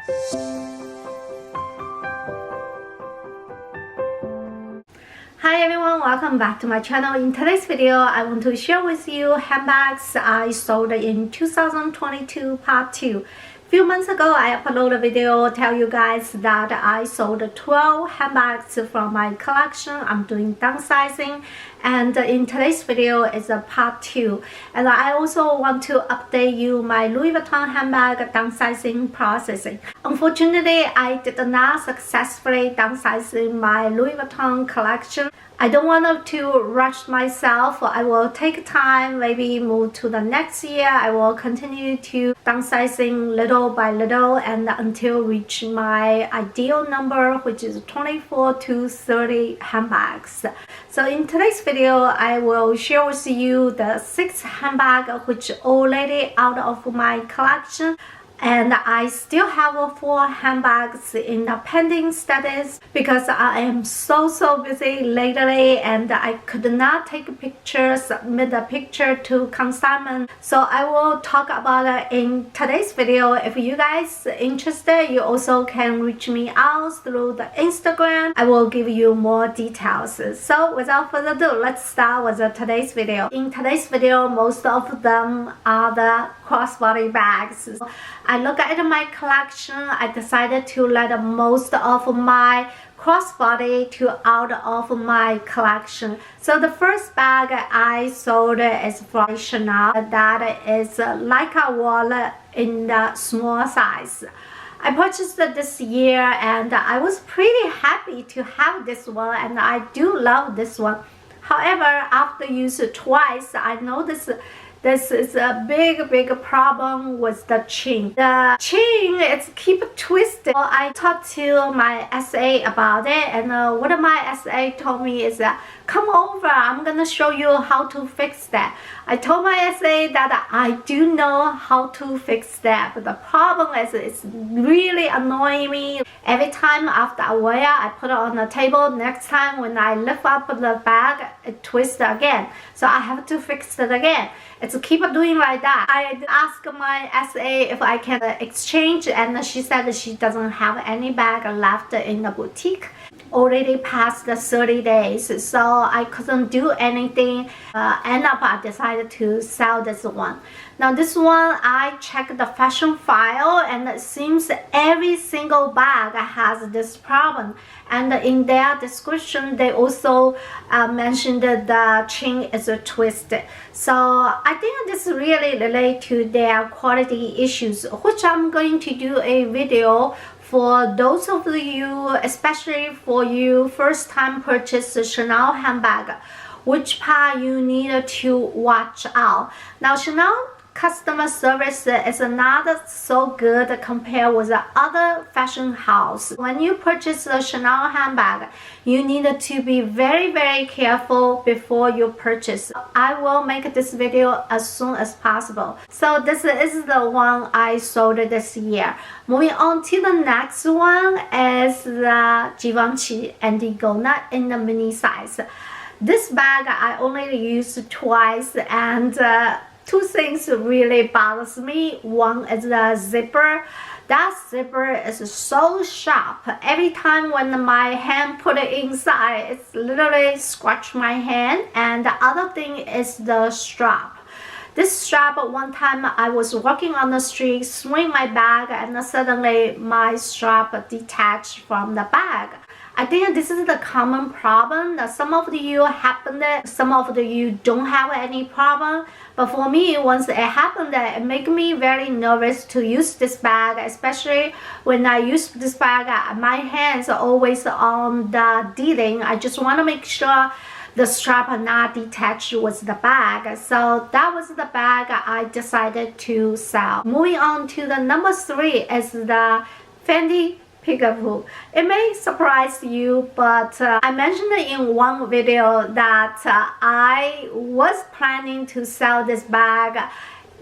Hi everyone, welcome back to my channel. In today's video, I want to share with you handbags I sold in 2022 part 2. A few months ago, I uploaded a video tell you guys that I sold 12 handbags from my collection. I'm doing downsizing, and in today's video is a part 2. And I also want to update you my Louis Vuitton handbag downsizing processing. Unfortunately, I did not successfully downsize my Louis Vuitton collection. I don't want to rush myself. I will take time, maybe move to the next year. I will continue to downsizing little by little and until reach my ideal number, which is 24 to 30 handbags. So in today's video, I will share with you the 6 handbags which already out of my collection. And I still have 4 handbags in the pending status because I am so busy lately and I could not take pictures, submit the picture to consignment. So I will talk about it in today's video. If you guys are interested, you also can reach me out through the Instagram. I will give you more details. So without further ado, let's start with today's video. In today's video, most of them are the crossbody bags. I look at my collection. I decided to let most of my crossbody to out of my collection. So the first bag I sold is from Chanel. That is like a wallet in the small size. I purchased it this year and I was pretty happy to have this one, and I do love this one. However, after use it twice, I noticed this is a big problem with the chain. The chain is keep twisted. So I talked to my SA about it, and what my SA told me is that come over, I'm gonna show you how to fix that. I told my SA that I do know how to fix that, but the problem is it's really annoying me. Every time after I wear, I put it on the table. Next time when I lift up the bag, it twists again. So I have to fix it again. It's keep doing like that. I asked my SA if I can exchange, and she said she doesn't have any bag left in the boutique. Already past the 30 days, so I couldn't do anything. End up I decided to sell this one. Now this one, I checked the fashion file and it seems every single bag has this problem, and in their description they also mentioned that the chain is twisted. So I think this really relates to their quality issues, which I'm going to do a video for those of you, especially for you first time purchase a Chanel handbag, which part you need to watch out. Now Chanel customer service is not so good compared with the other fashion house. When you purchase a Chanel handbag, you need to be very careful before you purchase. I will make this video as soon as possible. So this is the one I sold this year. Moving on to the next one is the Givenchy Antigona in the mini size. This bag I only used twice, and two things really bothers me. One is the zipper. That zipper is so sharp. Every time when my hand put it inside, it's literally scratch my hand. And the other thing is the strap. This strap, one time I was walking on the street, swing my bag, and suddenly my strap detached from the bag. I think this is the common problem that some of you happened, some of you don't have any problem. But for me, once it happened, it made me very nervous to use this bag, especially when I use this bag, my hands are always on the dealing. I just want to make sure the strap are not detached with the bag. So that was the bag I decided to sell. Moving on to the number 3 is the Fendi Peekaboo. It may surprise you, but I mentioned in one video that I was planning to sell this bag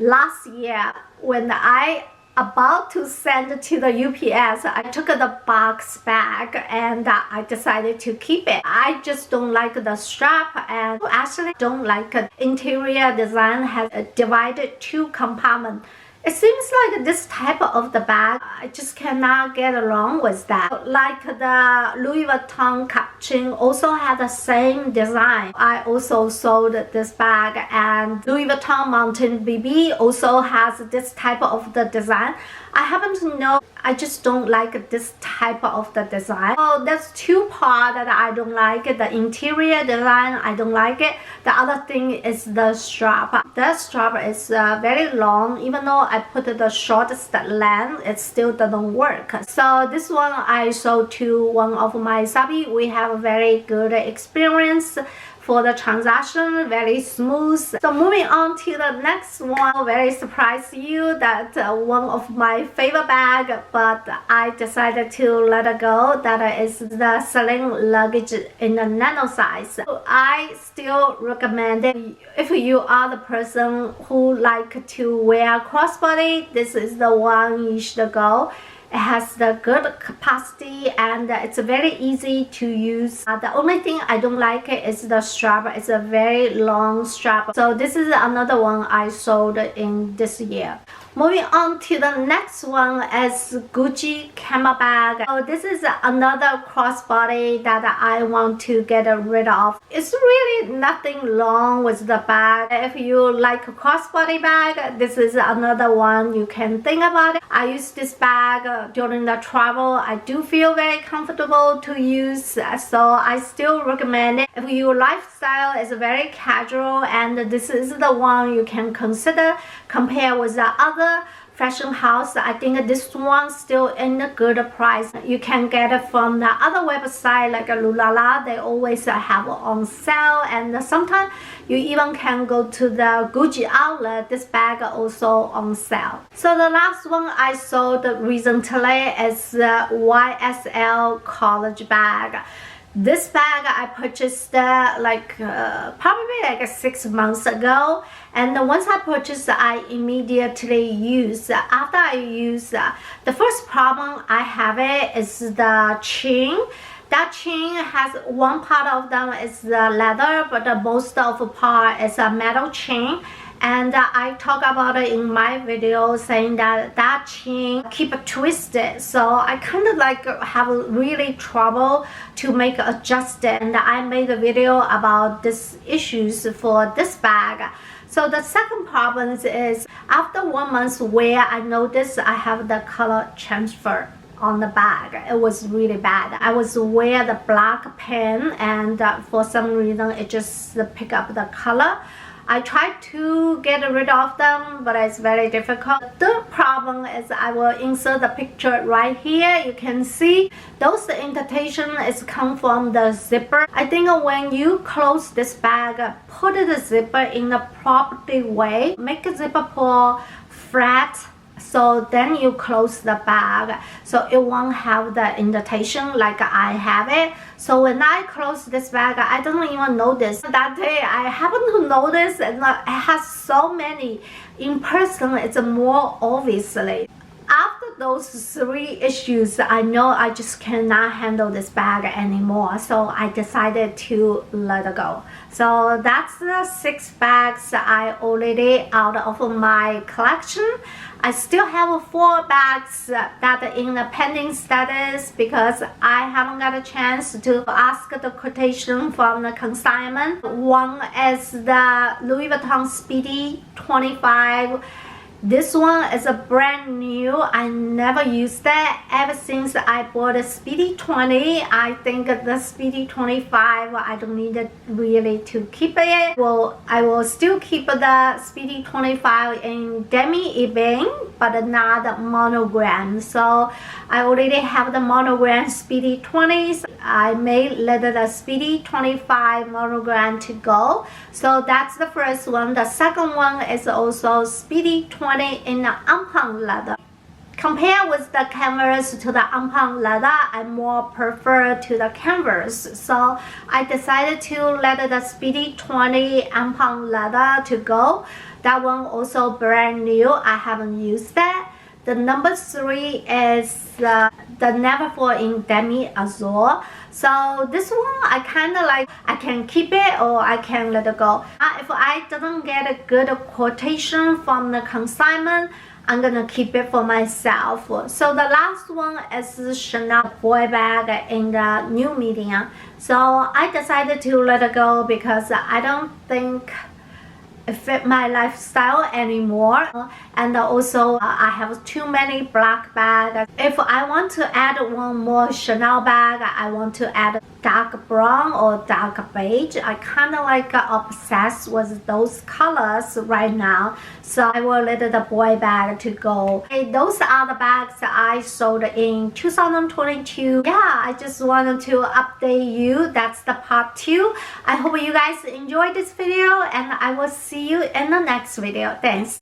last year. When I about to send it to the UPS, I took the box bag and I decided to keep it. I just don't like the strap, and actually don't like it. Interior design has divided 2 compartments. It seems like this type of the bag, I just cannot get along with that. Like the Louis Vuitton Capuchin also had the same design. I also sold this bag, and Louis Vuitton Mountain BB also has this type of the design. I happen to know I just don't like this type of the design. So there's two parts that I don't like. The interior design, I don't like it. The other thing is the strap. The strap is very long. Even though I put the shortest length, it still doesn't work. So this one I sold to one of my subby. We have a very good experience for the transaction, very smooth. So moving on to the next one, very surprised you that one of my favorite bag, but I decided to let it go. That is the Celine luggage in the nano size. So I still recommend it. If you are the person who like to wear crossbody, this is the one you should go. It has the good capacity and it's very easy to use. The only thing I don't like is the strap. It's a very long strap. So this is another one I sold in this year. Moving on to the next one is Gucci camel bag. So this is another crossbody that I want to get rid of. It's really nothing wrong with the bag. If you like a crossbody bag, this is another one you can think about it. I use this bag during the travel. I do feel very comfortable to use, so I still recommend it. If your lifestyle is very casual, and this is the one you can consider compare with the other fashion house, I think this one still in a good price. You can get it from the other website like Lulala. They always have on sale, and sometimes you even can go to the Gucci outlet. This bag also on sale. So the last one I sold recently is the YSL college bag. This bag I purchased probably like 6 months ago, and once I purchased, I immediately use. After I use, the first problem I have it is the chain. That chain has one part of them is the leather, but the most of the part is a metal chain. And I talk about it in my video saying that that chain keep twisted, so I kind of like have really trouble to make adjust it, and I made a video about these issues for this bag. So the second problem is after 1 month wear, I noticed I have the color transfer on the bag. It was really bad. I was wear the black pen, and for some reason it just pick up the color. I tried to get rid of them, but it's very difficult. The third problem is I will insert the picture right here. You can see those indentation is come from the zipper. I think when you close this bag, put the zipper in the proper way. Make the zipper pull flat, so then you close the bag so it won't have the indentation like I have it. So when I close this bag, I don't even notice. That day I happen to notice it has so many. In person it's more obviously. After those three issues, I know I just cannot handle this bag anymore, so I decided to let it go. So that's the 6 bags I already out of my collection. I still have 4 bags that are in the pending status because I haven't got a chance to ask the quotation from the consignment. One is the Louis Vuitton Speedy 25. This one is a brand new. I never used that ever since I bought a Speedy 20. I think the Speedy 25, I don't need it really to keep it. Well, I will still keep the Speedy 25 in demi-ebene, but not monogram. So I already have the monogram Speedy 20s. I may let the Speedy 25 monogram to go. So that's the first one. The second one is also Speedy 20 in the unpump leather. Compared with the canvas to the unpump leather, I more prefer to the canvas. So I decided to let the Speedy 20 unpump leather to go. That one also brand new. I haven't used that. The number 3 is the Neverfull in Demi Azure. So this one I kind of like, I can keep it or I can let it go. If I didn't get a good quotation from the consignment, I'm gonna keep it for myself. So the last one is Chanel boy bag in the new medium. So I decided to let it go because I don't think it fit my lifestyle anymore, and also I have too many black bags. If I want to add one more Chanel bag, I want to add dark brown or dark beige. I kind of like obsessed with those colors right now, so I will let the boy bag to go. Okay, those are the bags I sold in 2022. Yeah, I just wanted to update you. That's the part 2. I hope you guys enjoyed this video, and I will see you in the next video. Thanks.